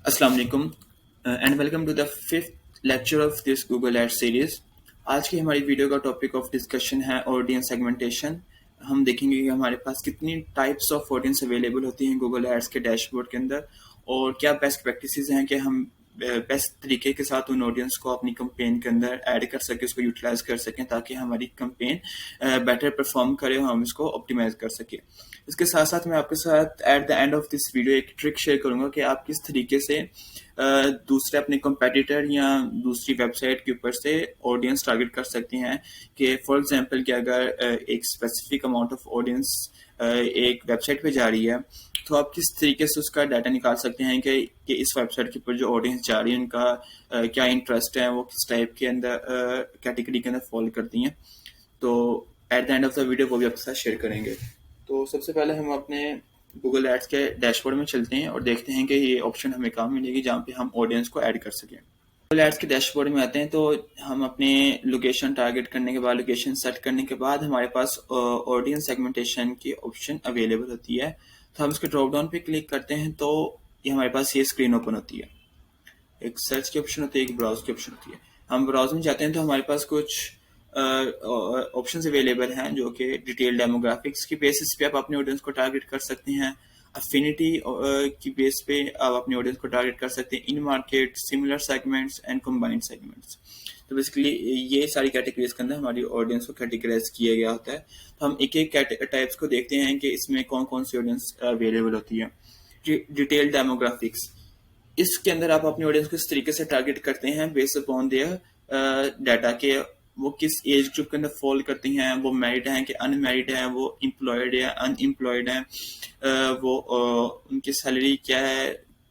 अस्सलाम वालेकुम and welcome to the fifth lecture of this Google ad series. आज की हमारी वीडियो का टॉपिक ऑफ डिस्कशन है ऑडियंस सेगमेंटेशन। हम देखेंगे कि हमारे पास कितनी टाइप्स ऑफ ऑडियंस अवेलेबल होती हैं गूगल एड्स के डैशबोर्ड के अंदर, और क्या बेस्ट प्रैक्टिसेस हैं कि हम बेस्ट तरीके के साथ उन ऑडियंस को अपनी कंपेन के अंदर ऐड कर सकें, उसको यूटिलाइज कर सकें ताकि हमारी कंपेन बेटर परफॉर्म करे और हम इसको ऑप्टिमाइज कर सकें। इसके साथ साथ मैं आपके साथ at the end of this video एक ट्रिक शेयर करूंगा कि आप किस तरीके से दूसरे अपने कंपेटिटर या दूसरी वेबसाइट के ऊपर से ऑडियंस टारगेट कर सकते हैं। कि फॉर एग्जांपल कि अगर एक स्पेसिफिक अमाउंट ऑफ ऑडियंस एक वेबसाइट पे जा रही है, तो आप किस तरीके से उसका डाटा निकाल सकते हैं कि इस वेबसाइट के ऊपर जो ऑडियंस जा रही है उनका क्या इंटरेस्ट है, वो किस टाइप के अंदर कैटेगरी के अंदर फॉलो करती हैं। तो at the end of the video वो भी आपके साथ शेयर करेंगे। तो सबसे पहले हम अपने गूगल एड्स के डैशबोर्ड में चलते हैं और देखते हैं कि ये ऑप्शन हमें कहाँ मिलेगी जहाँ पे हम ऑडियंस को ऐड कर सकें। गूगल एड्स के डैशबोर्ड में आते हैं तो हम अपने लोकेशन टारगेट करने के बाद, लोकेशन सेट करने के बाद हमारे पास ऑडियंस सेगमेंटेशन की ऑप्शन अवेलेबल होती है। तो हम इसके ड्रॉप डाउन पे क्लिक करते हैं तो ये हमारे पास ये स्क्रीन ओपन होती है। एक सर्च की ऑप्शन होती है, एक ब्राउज की ऑप्शन होती है। हम ब्राउज में जाते हैं तो हमारे पास कुछ ऑप्शंस अवेलेबल हैं जो कि डिटेल डेमोग्राफिक्स की बेसिस पे आप अपने ऑडियंस को टारगेट कर सकते हैं। अफिनिटी की बेस पे आप अपने ऑडियंस को टारगेट कर सकते हैं। इन market, similar segments and combined segments. तो बेसिकली ये सारी कैटेगरीज के अंदर हमारी ऑडियंस को कैटेगराइज किया गया होता है। तो हम एक एक टाइप्स को देखते हैं कि इसमें कौन कौन सी ऑडियंस अवेलेबल होती है। डिटेल डेमोग्राफिक्स, इसके अंदर आप अपनी ऑडियंस को इस तरीके से टारगेट करते हैं बेस्ड अपॉन देयर डाटा के वो किस एज ग्रुप के अंदर फॉल करती हैं, वो मैरिड हैं कि अनमैरिड हैं, वो एम्प्लॉयड है अनएम्प्लॉयड हैं, वो उनकी सैलरी क्या है,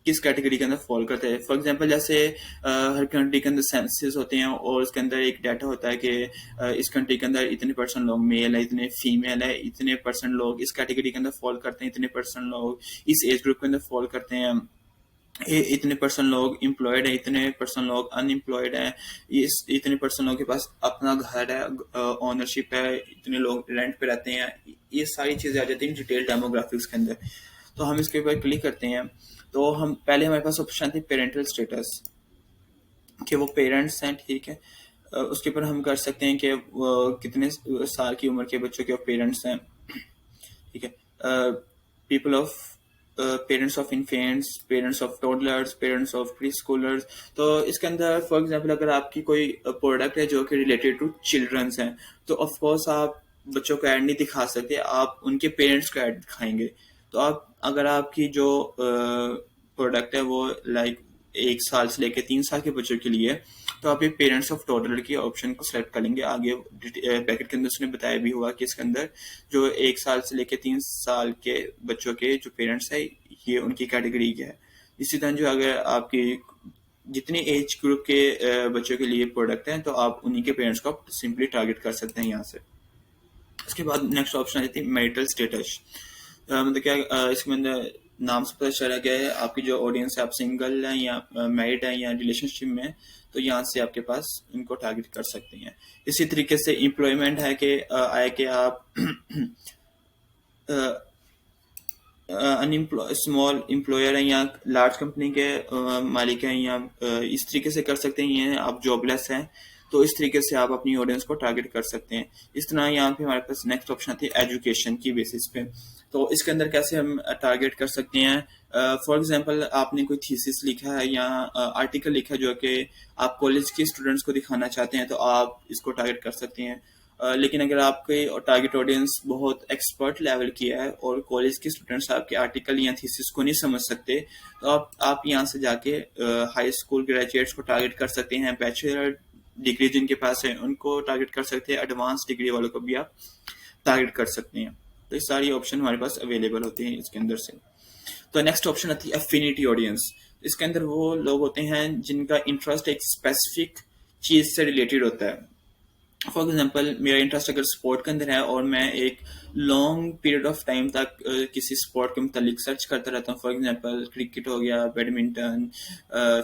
किस कैटेगरी के अंदर फॉल करते हैं। फॉर एग्जांपल जैसे हर कंट्री के अंदर सेंसस होते हैं और उसके अंदर एक डाटा होता है कि इस कंट्री के अंदर इतने परसेंट लोग मेल है, इतने फीमेल है, इतने परसेंट लोग इस कैटेगरी के अंदर फॉल करते हैं, इतने परसेंट लोग इस एज ग्रुप के अंदर फॉल करते हैं, इतने परसेंट लोग एम्प्लॉयड है, इतने परसेंट लोग अनएम्प्लॉयड है, इस इतने परसेंट लोगों के पास अपना घर है, ओनरशिप है, इतने लोग रेंट पे रहते हैं। ये सारी चीजें आ जाती हैं डिटेल डेमोग्राफिक्स के अंदर। तो हम इसके ऊपर क्लिक करते हैं तो हम पहले हमारे पास ऑप्शन थी पेरेंटल स्टेटस, कि वो पेरेंट्स हैं, ठीक है। उसके ऊपर हम कर सकते हैं कि वो कितने साल की उम्र के बच्चों के पेरेंट्स हैं, ठीक है। People of parents of infants, parents of toddlers, parents of pre schoolers. तो इसके अंदर फॉर एग्जांपल अगर आपकी कोई प्रोडक्ट है जो कि रिलेटेड टू चिल्ड्रंस हैं, तो ऑफ कोर्स आप बच्चों को ऐड नहीं दिखा सकते, आप उनके पेरेंट्स को ऐड दिखाएंगे। तो आप अगर आपकी जो प्रोडक्ट है वो लाइक 1 साल से लेकर 3 साल के बच्चों के लिए, तो आप ये पेरेंट्स ऑफ टोडलर की ऑप्शन को सिलेक्ट कर लेंगे। आगे पैकेट के अंदर उसने बताया भी हुआ कि इसके अंदर जो 1 साल से लेकर 3 साल के बच्चों के जो पेरेंट्स है ये उनकी कैटेगरी क्या है। इसी तरह जो अगर आपकी जितनी एज ग्रुप के बच्चों के लिए प्रोडक्ट हैं तो आप उन्हीं के पेरेंट्स को सिंपली टारगेट कर सकते हैं यहाँ से। उसके बाद नेक्स्ट ऑप्शन आ जाती है मैरिटल स्टेटस। मतलब क्या इसके अंदर नाम से पता चला गया है आपकी जो ऑडियंस है, आप सिंगल हैं या मैरिड हैं या रिलेशनशिप में, तो यहाँ से आपके पास इनको टारगेट कर सकते हैं। इसी तरीके से एम्प्लॉयमेंट है कि आए कि आप स्मॉल एम्प्लॉयर हैं या लार्ज कंपनी के मालिक हैं, या इस तरीके से कर सकते हैं। ये आप जॉबलेस हैं तो इस तरीके से आप अपनी ऑडियंस को टारगेट कर सकते हैं। इस तरह यहाँ पे हमारे पास नेक्स्ट ऑप्शन आती है एजुकेशन की बेसिस पे। तो इसके अंदर कैसे हम टारगेट कर सकते हैं। फॉर एग्जांपल आपने कोई थीसिस लिखा है या आर्टिकल लिखा है जो कि आप कॉलेज के स्टूडेंट्स को दिखाना चाहते हैं, तो आप इसको टारगेट कर सकते हैं। लेकिन अगर आपके टारगेट ऑडियंस बहुत एक्सपर्ट लेवल की है और कॉलेज के स्टूडेंट्स आपके आर्टिकल या थीसिस को नहीं समझ सकते, तो आप यहाँ से जाके हाई स्कूल ग्रेजुएट्स को टारगेट कर सकते हैं, बैचलर डिग्री जिनके पास है उनको टारगेट कर सकते हैं, एडवांस डिग्री वालों को भी आप टारगेट कर सकते हैं। तो ये सारी ऑप्शन हमारे पास अवेलेबल होते हैं इसके अंदर से। तो नेक्स्ट ऑप्शन आती है अफिनिटी ऑडियंस। इसके अंदर वो लोग होते हैं जिनका इंटरेस्ट एक स्पेसिफिक चीज से रिलेटेड होता है। फॉर एग्जाम्पल मेरा इंटरेस्ट अगर स्पोर्ट के अंदर है और मैं एक लॉन्ग पीरियड ऑफ टाइम तक किसी स्पोर्ट के मुतालिक सर्च करता रहता हूँ, फॉर एग्जाम्पल क्रिकेट हो गया, बैडमिंटन,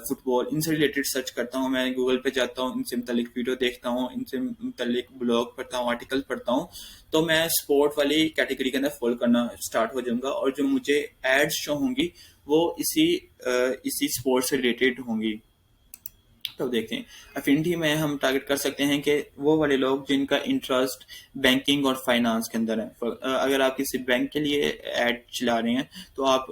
फुटबॉल, इनसे रिलेटेड सर्च करता हूँ। मैं गूगल पे जाता हूँ, इनसे मुतालिक वीडियो देखता हूँ, इनसे मुतालिक ब्लॉग पढ़ता हूँ, आर्टिकल पढ़ता हूँ, तो मैं स्पोर्ट वाली कैटेगरी के अंदर फॉलो करना स्टार्ट हो जाऊंगा और जो मुझे एड्स शो होंगी वो इसी स्पोर्ट्स से रिलेटेड होंगी। तो देखते हैं, अफिनिटी में हम टारगेट कर सकते हैं कि वो वाले लोग जिनका इंटरेस्ट बैंकिंग और फाइनेंस के अंदर है। अगर आप किसी बैंक के लिए ऐड चला रहे हैं तो आप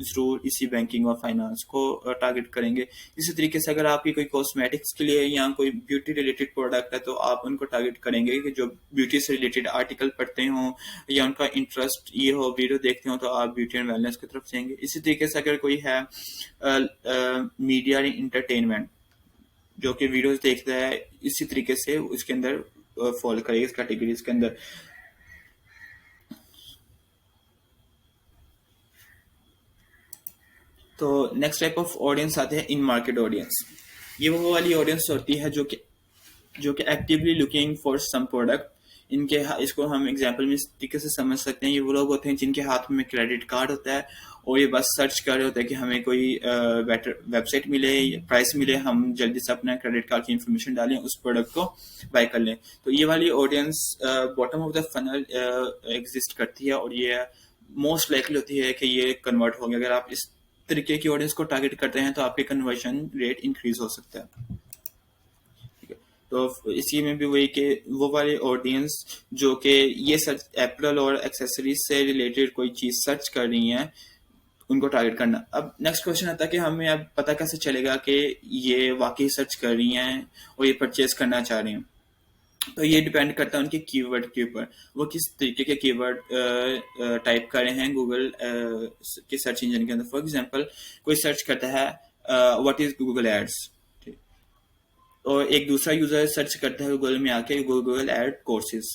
जरूर इसी बैंकिंग और फाइनेंस को टारगेट करेंगे। इसी तरीके से अगर आपकी कोई कॉस्मेटिक्स के लिए या कोई ब्यूटी रिलेटेड प्रोडक्ट है तो आप उनको टारगेट करेंगे कि जो ब्यूटी से रिलेटेड आर्टिकल पढ़ते हों या उनका इंटरेस्ट ये हो, वीडियो देखते हो, तो आप ब्यूटी एंड वेलनेस की तरफ जाएंगे। इसी तरीके से अगर कोई है मीडिया इंटरटेनमेंट जो कि वीडियोस देखता है, इसी तरीके से उसके अंदर फॉलो करेगा इस कैटेगरीज के अंदर। तो नेक्स्ट टाइप ऑफ ऑडियंस आते हैं इन मार्केट ऑडियंस। ये वो वाली ऑडियंस होती है जो कि actively looking for some product. इसको हम एग्जांपल में इस तरीके से समझ सकते हैं, ये वो लोग होते हैं जिनके हाथ में क्रेडिट कार्ड होता है और ये बस सर्च कर रहे होते हैं कि हमें कोई बेटर वेबसाइट मिले, प्राइस मिले, हम जल्दी से अपना क्रेडिट कार्ड की इन्फॉर्मेशन डालें, उस प्रोडक्ट को बाय कर लें। तो ये वाली audience bottom of the funnel exist करती है और ये मोस्ट लाइकली होती है कि ये कन्वर्ट होंगे। अगर आप इस तरीके की ऑडियंस को टारगेट करते हैं तो आपके कन्वर्जन रेट इंक्रीज हो सकता है। तो इसी में भी वही कि वो वाले ऑडियंस जो कि ये सर्च एप्पल और एक्सेसरीज से रिलेटेड कोई चीज सर्च कर रही हैं, उनको टारगेट करना। अब नेक्स्ट क्वेश्चन आता है कि हमें अब पता कैसे चलेगा कि ये वाकई सर्च कर रही हैं और ये परचेज करना चाह रही हैं। तो ये डिपेंड करता है उनके कीवर्ड के ऊपर, वो किस तरीके के कीवर्ड टाइप कर रहे हैं गूगल के सर्च इंजन के अंदर। फॉर एग्जांपल कोई सर्च करता है व्हाट इज गूगल एड्स, और एक दूसरा यूजर सर्च करता है गूगल में आके गूगल एड कोर्सेज,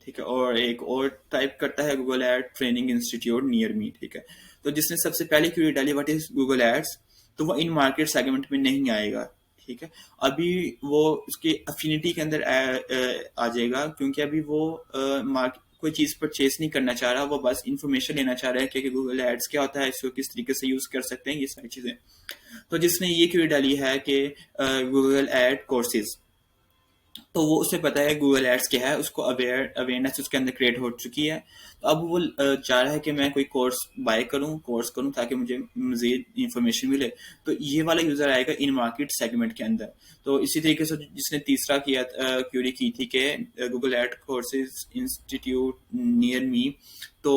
ठीक है, और एक और टाइप करता है Google ad training institute near me, ठीक है। तो जिसने सबसे पहले क्वेरी डाली व्हाट इज गूगल एड्स, तो वो इन मार्केट सेगमेंट में नहीं आएगा, ठीक है। अभी वो उसकी अफिनिटी के अंदर आ जाएगा, क्योंकि अभी वो कोई चीज परचेस नहीं करना चाह रहा, वो बस इंफॉर्मेशन लेना चाह रहा है कि गूगल एड्स क्या होता है, इसको किस तरीके से यूज कर सकते हैं, ये सारी चीजें। तो जिसने ये क्वेरी डाली है कि गूगल एड कोर्सेज, तो वो उसे पता है गूगल एड्स क्या है, उसको अवेयरनेस उसके अंदर क्रिएट हो चुकी है। तो अब वो चाह रहा है कि मैं कोई कोर्स करूं ताकि मुझे मजीद इंफॉर्मेशन मिले। तो ये वाला यूजर आएगा इन मार्केट सेगमेंट के अंदर। तो इसी तरीके से जिसने तीसरा क्यूरी की थी कि Google ad courses institute near me, तो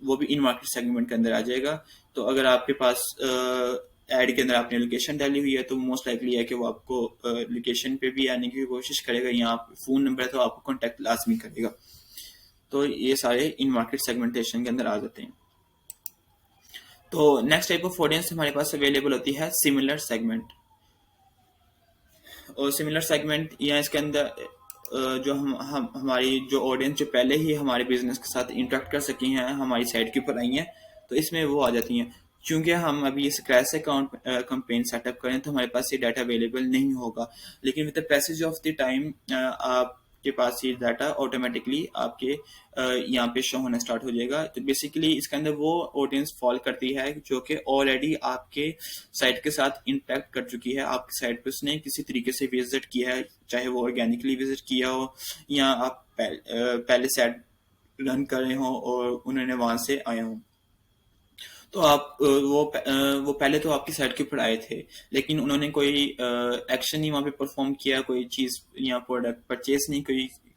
वो भी इन मार्केट सेगमेंट के अंदर आ जाएगा। तो अगर आपके पास एड के अंदर आपने लोकेशन डाली हुई है तो मोस्ट लाइकली है कि वो आपको लोकेशन पे भी आने की कोशिश करेगा, या आप फोन नंबर है तो आपको कांटेक्ट लाजमी करेगा। तो ये सारे इन मार्केट सेगमेंटेशन के अंदर आ जाते हैं। तो नेक्स्ट टाइप ऑफ ऑडियंस हमारे पास अवेलेबल होती है सिमिलर सेगमेंट। और सिमिलर सेगमेंट या इसके अंदर जो हम हमारी जो ऑडियंस जो पहले ही हमारे बिजनेस के साथ इंटरेक्ट कर सकी हैं, हमारी साइट के ऊपर आई हैं, तो इसमें वो आ जाती हैं। चूंकि हम अभी ये स्क्रैच से कैंपेन सेटअप करें तो हमारे पास ये डाटा अवेलेबल नहीं होगा, लेकिन with the passage of the time आपके पास ये डाटा ऑटोमेटिकली आपके यहाँ पे शो होना स्टार्ट हो जाएगा। तो बेसिकली इसके अंदर वो ऑडियंस फॉल करती है जो कि ऑलरेडी आपके साइट के साथ इंटरेक्ट कर चुकी है, आपकी साइट पे उसने किसी तरीके से विजिट किया है, चाहे वो ऑर्गेनिकली विजिट किया हो या आप पहले से रन कर रहे हो और उन्होंने वहां से आए हों। तो आप वो पहले तो आपकी साइट के ऊपर आए थे, लेकिन उन्होंने कोई एक्शन नहीं वहाँ पे परफॉर्म किया, कोई चीज या प्रोडक्ट परचेस नहीं,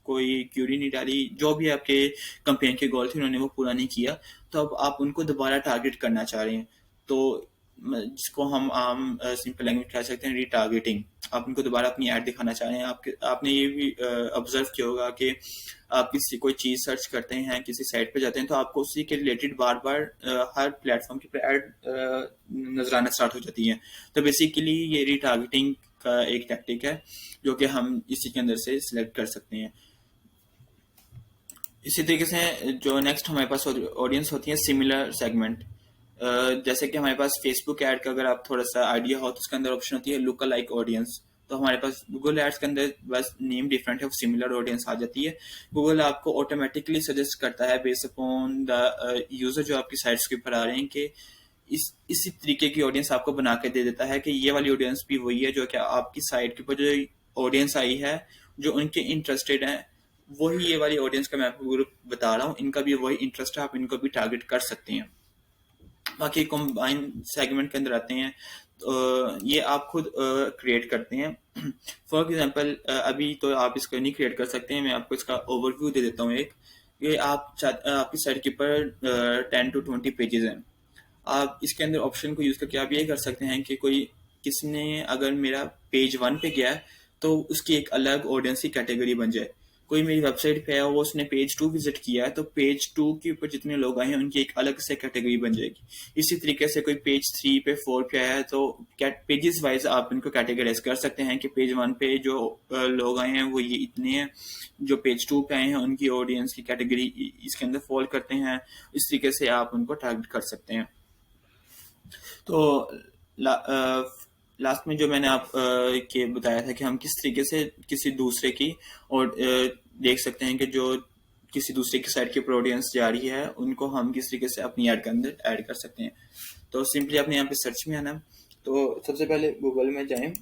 कोई क्यूरी नहीं डाली, जो भी आपके कंपेन के गोल थे उन्होंने वो पूरा नहीं किया। तो अब आप उनको दोबारा टारगेट करना चाह रहे हैं, तो जिसको हम आम सिंपल लैंग्वेज कह सकते हैं रीटारगेटिंग। आप उनको दोबारा अपनी ऐड दिखाना चाह रहे हैं। आपने ये भी ऑब्जर्व किया होगा कि आप किसी कोई चीज सर्च करते हैं, किसी साइट पे जाते हैं, तो आपको उसी के रिलेटेड बार बार हर प्लेटफॉर्म के ऊपर ऐड नजर आना स्टार्ट हो जाती है। तो बेसिकली ये रीटारगेटिंग का एक टैक्टिक है जो कि हम इसी के अंदर से सिलेक्ट कर सकते हैं। इसी तरीके से जो नेक्स्ट हमारे पास ऑडियंस होती है सिमिलर सेगमेंट। जैसे कि हमारे पास फेसबुक ऐड का अगर आप थोड़ा सा आइडिया हो तो उसके अंदर ऑप्शन होती है लुक लाइक ऑडियंस। तो हमारे पास गूगल एड्स के अंदर बस नेम डिफरेंट है, सिमिलर ऑडियंस आ जाती है। गूगल आपको ऑटोमेटिकली सजेस्ट करता है बेस्ड अपॉन द यूजर जो आपकी साइट्स के ऊपर आ रहे हैं कि इसी तरीके की ऑडियंस आपको बना के दे देता है कि ये वाली ऑडियंस भी वही है जो कि आपकी साइट के ऊपर जो ऑडियंस आई है, जो उनके इंटरेस्टेड है, वही ये वाली ऑडियंस का मैं आपको ग्रुप बता रहा हूँ, इनका भी वही इंटरेस्ट है, आप इनको भी टारगेट कर सकते हैं। बाकी कंबाइन सेगमेंट के अंदर आते हैं तो ये आप खुद क्रिएट करते हैं। फॉर एग्जांपल अभी तो आप इसको नहीं क्रिएट कर सकते हैं, मैं आपको इसका ओवरव्यू दे देता हूँ। एक ये आपकी साइट के ऊपर 10 to 20 पेजेस हैं। आप इसके अंदर ऑप्शन को यूज करके आप ये कर सकते हैं कि कोई किसने अगर मेरा पेज 1 पे गया है तो उसकी एक अलग ऑडियंस की कैटेगरी बन जाए। कोई मेरी वेबसाइट पे है वो उसने पेज 2 विजिट किया है तो पेज 2 के ऊपर जितने लोग आए हैं उनकी एक अलग से कैटेगरी बन जाएगी। इसी तरीके से कोई पेज 3 पे 4 पे आया है तो पेजेस वाइज आप इनको कैटेगराइज कर सकते हैं कि पेज 1 पे जो लोग आए हैं वो ये इतने हैं, जो पेज 2 पे आए हैं उनकी ऑडियंस की कैटेगरी इसके अंदर फॉल करते हैं। इस तरीके से आप उनको टारगेट कर सकते हैं। तो लास्ट में जो मैंने आप के बताया था कि हम किस तरीके से किसी दूसरे की और देख सकते हैं कि जो किसी दूसरे की साइट के ऊपर ऑडियंस जा रही है उनको हम किस तरीके से अपनी ऐड के अंदर ऐड कर सकते हैं। तो सिंपली आपने यहाँ पे सर्च में आना। तो सबसे पहले गूगल में जाएं,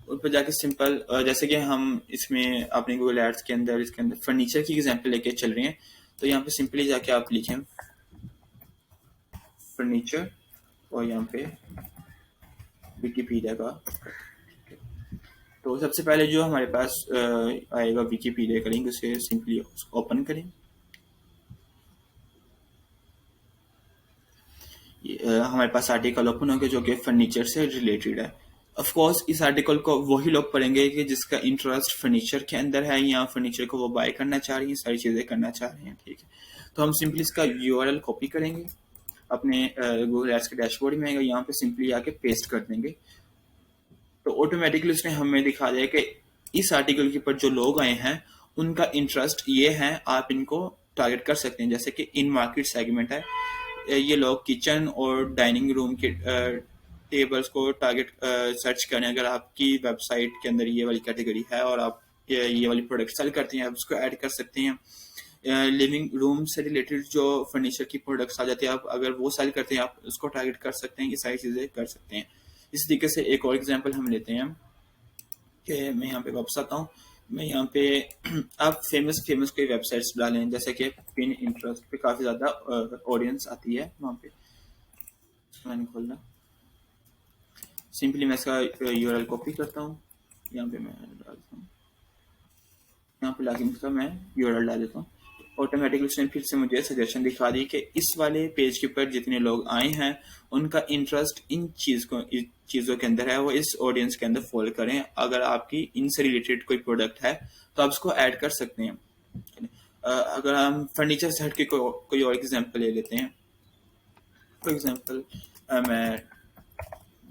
उस पर जाके सिंपल जैसे कि हम इसमें अपने गूगल एड्स के अंदर इसके अंदर फर्नीचर की एग्जांपल लेके चल रहे हैं। तो यहाँ पे सिंपली जाके आप लिखें फर्नीचर और यहाँ पे विकीपीडिया का। तो सबसे पहले जो हमारे पास आएगा विकीपीडिया का लिंक, उसे सिंपली ओपन करें। हमारे पास आर्टिकल ओपन होगा जो कि फर्नीचर से रिलेटेड है। ऑफ कोर्स इस आर्टिकल को वही लोग पढ़ेंगे कि जिसका इंटरेस्ट फर्नीचर के अंदर है या फर्नीचर को वो बाय करना चाह रही हैं, सारी चीज़ें करना चाह रहे हैं। ठीक है, तो हम सिंपली इसका यूआरएल कॉपी करेंगे, अपने गूगल एड्स के डैशबोर्ड में आएगा, यहाँ पे सिंपली आके पेस्ट कर देंगे। तो ऑटोमेटिकली उसने हमें दिखा दिया कि इस आर्टिकल के ऊपर जो लोग आए हैं उनका इंटरेस्ट ये है, आप इनको टारगेट कर सकते हैं। जैसे कि इन मार्केट सेगमेंट है, ये लोग किचन और डाइनिंग रूम के टेबल्स को टारगेट सर्च करें। अगर आपकी वेबसाइट के अंदर ये वाली कैटेगरी है और आप ये वाली प्रोडक्ट सेल करते हैं, आप उसको ऐड कर सकते हैं। लिविंग रूम से रिलेटेड जो फर्नीचर की प्रोडक्ट्स आ जाती है, आप अगर वो सेल करते हैं आप उसको टारगेट कर सकते हैं। ये सारी चीज़ें कर सकते हैं। इस तरीके से एक और एग्जांपल हम लेते हैं कि मैं यहाँ पे वापस आता हूँ। मैं यहाँ पे आप फेमस कोई वेबसाइट्स डालें, जैसे कि पिन इंटरेस्ट पे काफ़ी ज़्यादा ऑडियंस आती है वहाँ पे। मैंने खोलना, सिंपली मैं इसका यूआरएल कॉपी करता हूँ, यहाँ पे मैं डालता हूँ, यहाँ पे लाके इसका मैं यूआरएल डाल देता हूँ। ऑटोमेटिकली उसने फिर से मुझे सजेशन दिखा दी कि इस वाले पेज के ऊपर जितने लोग आए हैं उनका इंटरेस्ट इन चीज़ों के अंदर है, वो इस ऑडियंस के अंदर फॉलो करें। अगर आपकी इनसे रिलेटेड कोई प्रोडक्ट है तो आप उसको ऐड कर सकते हैं। अगर हम फर्नीचर से हट के कोई और एग्जांपल ले लेते हैं। फॉर एग्जांपल मैं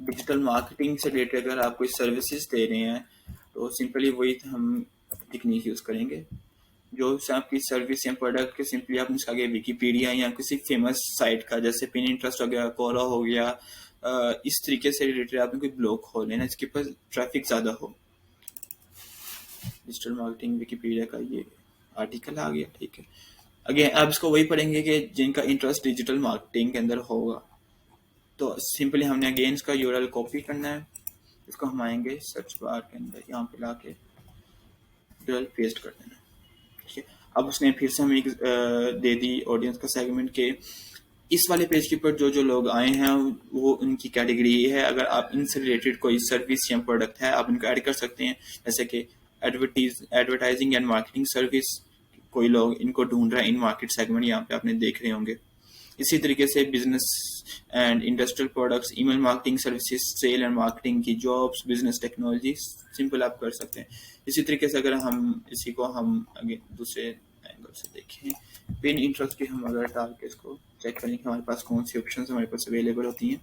डिजिटल मार्केटिंग से रिलेटेड अगर आप कोई सर्विसेज दे रहे हैं तो सिंपली वही हम टेक्निक यूज़ करेंगे। जो आपकी सर्विस या प्रोडक्ट के सिंपली आप उसका आगे विकीपीडिया या किसी फेमस साइट का, जैसे पिन इंटरेस्ट हो गया, कोरा हो गया, इस तरीके से रिलेटेड आपने कोई ब्लॉग खोले ना जिसके पास ट्रैफिक ज़्यादा हो। डिजिटल मार्केटिंग विकीपीडिया का ये आर्टिकल आ गया। ठीक है, अगेन आप इसको वही पढ़ेंगे कि जिनका इंटरेस्ट डिजिटल मार्केटिंग के अंदर होगा। तो सिंपली हमने अगेन इसका यूआरएल कॉपी करना है, इसको हम आएंगे सर्च बार के अंदर, यहाँ पे ला के यूआरएल पेस्ट कर देना। ठीक है, अब उसने फिर से हमें दे दी ऑडियंस का सेगमेंट के इस वाले पेज के ऊपर जो जो लोग आए हैं वो उनकी कैटेगरी ये है। अगर आप इनसे रिलेटेड कोई सर्विस या प्रोडक्ट है आप इनको ऐड कर सकते हैं, जैसे कि एडवर्टाइजिंग एंड मार्केटिंग सर्विस, कोई लोग इनको ढूंढ रहा है इन मार्केट सेगमेंट, यहाँ पे आपने देख रहे होंगे। इसी तरीके से business and industrial products, email marketing services, sale and marketing की जॉब्स, बिजनेस टेक्नोलॉजी, सिंपल आप कर सकते हैं। इसी तरीके से अगर हम इसी को हम आगे दूसरे एंगल से देखें, पिन इंटरेस्ट की हम अगर डाल के इसको चेक करें कि हमारे पास कौन सी ऑप्शन हमारे पास अवेलेबल होती हैं।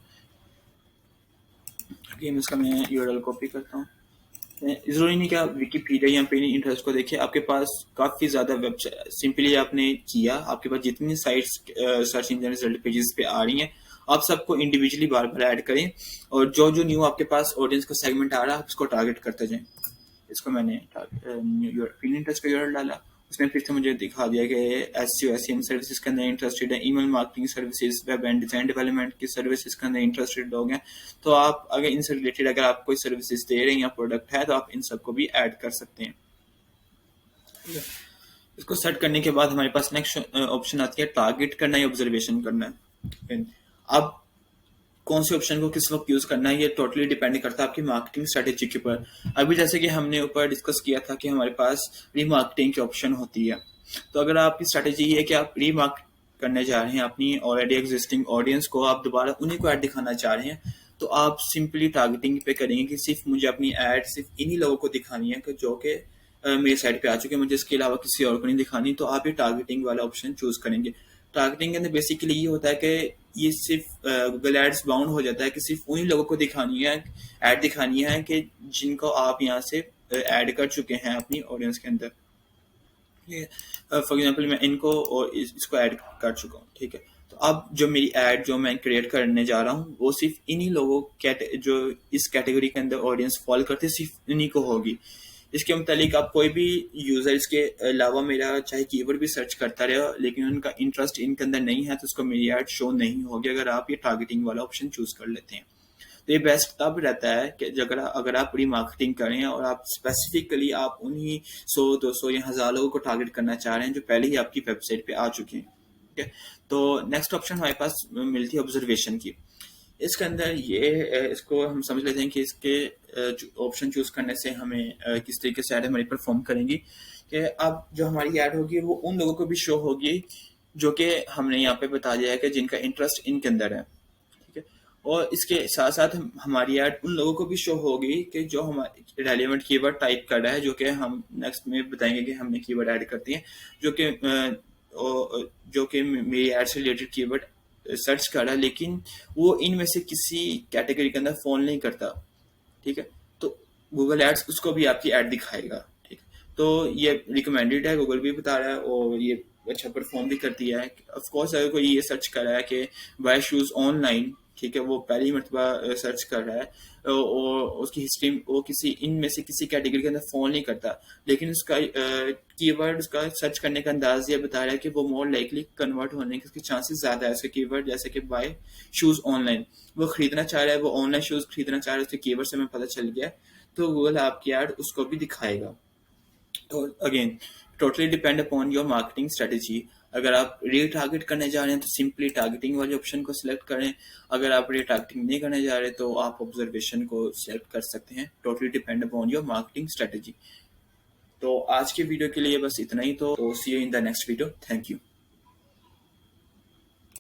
अगेन इसका मैं यूआरएल कॉपी करता हूँ। जरूरी नहीं कि आप विकीपीडिया या पिन इंटरेस्ट को देखिए, आपके पास काफ़ी ज़्यादा वेबसाइट सिंपली आपने किया, आपके पास जितनी sites search engine result pages पे आ रही हैं आप सबको इंडिविजुअली बार बार ऐड करें और जो जो न्यू आपके पास ऑडियंस का सेगमेंट आ रहा है आप उसको टारगेट करते जाएं। इसको मैंने पिन इंटरेस्ट का यूआरएल डाला, उसने फिर से मुझे दिखा दिया कि एसईओ एसईएम सर्विसेज के अंदर इंटरेस्टेड है, email marketing services, web and design development की सर्विसेज के अंदर इंटरेस्टेड लोग हैं। तो आप अगर इनसे रिलेटेड अगर आप कोई सर्विसेज दे रहे हैं या प्रोडक्ट है तो आप इन सबको भी ऐड कर सकते हैं। इसको सेट करने के बाद हमारे पास नेक्स्ट ऑप्शन आती है टारगेट करना या ऑब्जर्वेशन करना है। अब कौन से ऑप्शन को किस वक्त यूज करना है ये टोटली डिपेंड करता है आपकी मार्केटिंग स्ट्रेटेजी के ऊपर। अभी जैसे कि हमने ऊपर डिस्कस किया था कि हमारे पास रीमार्केटिंग की ऑप्शन होती है। तो अगर आपकी स्ट्रेटेजी ये है कि आप रीमार्केट करने जा रहे हैं अपनी ऑलरेडी एग्जिस्टिंग ऑडियंस को, आप दोबारा उन्हीं को ऐड दिखाना चाह रहे हैं, तो आप सिंपली टारगेटिंग पे करेंगे कि सिर्फ मुझे अपनी ऐड सिर्फ इन्हीं लोगों को दिखानी है कि जो कि मेरे साइड पे आ चुके हैं, मुझे इसके अलावा किसी और को नहीं दिखानी। तो आप ये टारगेटिंग वाला ऑप्शन चूज करेंगे। टारगेटिंग के अंदर बेसिकली ये होता है कि ये सिर्फ गूगल एड्स बाउंड हो जाता है कि सिर्फ उन्हीं लोगों को दिखानी है, ऐड दिखानी है कि जिनको आप यहाँ से ऐड कर चुके हैं अपनी ऑडियंस के अंदर। फॉर एग्जांपल मैं इनको और इसको ऐड कर चुका हूँ, ठीक है। तो अब जो मेरी ऐड जो मैं क्रिएट करने जा रहा हूँ वो सिर्फ इन्हीं लोगों जो इस कैटेगरी के अंदर ऑडियंस फॉलो करते हैं सिर्फ इन्हीं को होगी। इसके मुतालिक आप कोई भी यूजर इसके अलावा मेरा चाहे कीवर्ड भी सर्च करता रहे लेकिन उनका इंटरेस्ट इनके अंदर नहीं है तो उसको मेरी ऐड शो नहीं होगी अगर आप ये टारगेटिंग वाला ऑप्शन चूज कर लेते हैं। तो ये बेस्ट तब रहता है कि अगर आप रीमार्केटिंग करें और आप स्पेसिफिकली आप उन्हीं 100 200 या 1000 लोगों को टारगेट करना चाह रहे हैं जो पहले ही आपकी वेबसाइट पे आ चुके हैं, ठीक है। तो नेक्स्ट ऑप्शन हमारे पास मिलती है ऑब्जर्वेशन की। इसके अंदर ये इसको हम समझ लेते हैं कि इसके ऑप्शन चूज करने से हमें किस तरीके से ऐड हमारी परफॉर्म करेंगी कि अब जो हमारी ऐड होगी वो उन लोगों को भी शो होगी जो कि हमने यहाँ पे बता दिया है कि जिनका इंटरेस्ट इनके अंदर है, ठीक है। और इसके साथ साथ हमारी ऐड उन लोगों को भी शो होगी कि जो हमारे रेलिवेंट कीवर्ड टाइप कर रहा है, जो कि हम नेक्स्ट में बताएंगे कि हमने कीवर्ड ऐड करती हैं, जो कि मेरी ऐड से रिलेटेड कीवर्ड सर्च कर रहा है लेकिन वो इनमें से किसी कैटेगरी के अंदर फॉल नहीं करता, ठीक है। तो गूगल एड्स उसको भी आपकी ऐड दिखाएगा, ठीक है। तो ये रिकमेंडेड है, गूगल भी बता रहा है और ये अच्छा परफॉर्म भी करती है। ऑफ कोर्स अगर कोई ये सर्च कर रहा है कि बाय शूज ऑनलाइन, ठीक है, वो पहली मरतबा सर्च कर रहा है और उसकी हिस्ट्री वो किसी इनमें से किसी कैटेगरी के अंदर फॉल नहीं करता, लेकिन उसका कीवर्ड उसका सर्च करने का अंदाज ये बता रहा है कि वो मोर लाइकली कन्वर्ट होने के चांसेस ज्यादा है। उसके कीवर्ड जैसे कि बाय शूज ऑनलाइन, वो खरीदना चाह रहा है, वो ऑनलाइन शूज खरीदना चाह रहा है, उसके कीवर्ड से हमें पता चल गया, तो गूगल आपकी ऐड उसको भी दिखाएगा। तो again totally depend upon your marketing strategy. अगर आप रीटारगेट करने जा रहे हैं तो सिंपली टारगेटिंग वाले ऑप्शन को सिलेक्ट करें। अगर आप रीटारगेटिंग नहीं करने जा रहे तो आप ऑब्जर्वेशन को सिलेक्ट कर सकते हैं। Totally depend upon your marketing strategy. तो आज के वीडियो के लिए बस इतना ही। तो see you in the next video. Thank you.